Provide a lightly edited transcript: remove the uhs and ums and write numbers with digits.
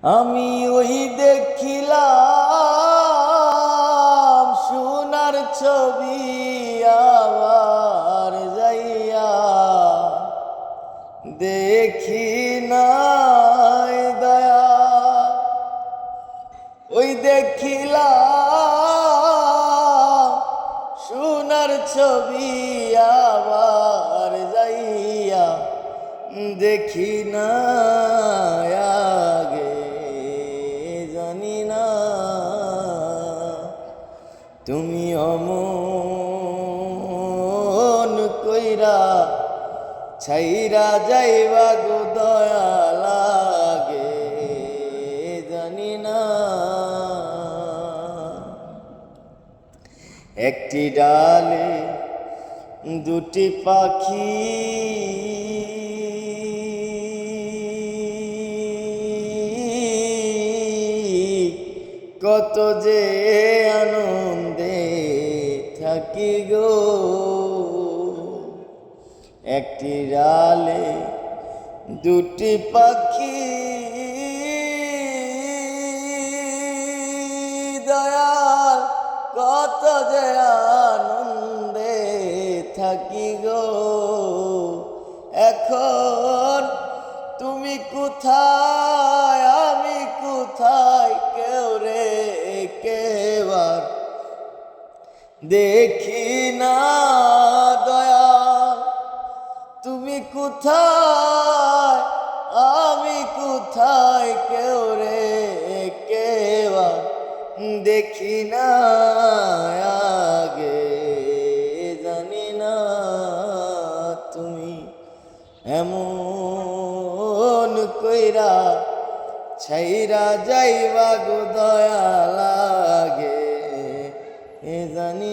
আমি ওই দেখিলাম সোনার ছবি আবার যাইয়া দেখি নাই দয়া। ওই দেখিলাম সোনার ছবি আবার যাইয়া দেখি না আগে জানি না তুমি অমন কইরা ছাইরা যাইবা গো দয়া লাগে জানি না। একটি ডালে দুটি পাখি কত যে আনন্দে থাকি গো। একটি ডালে দুটি পাখি দয়াল কত যে আনন্দে থাকি গো। এখন তুমি কোথায় আমি কোথায় কেউ রে কেবার দেখি না দয়াল। তুমি কোথায় আমি কোথায় কেউ রে কেবা দেখি না আগে জানি না তুমি এমন কইরা ছাইরা যাইবা গো দয়া লাগে জানি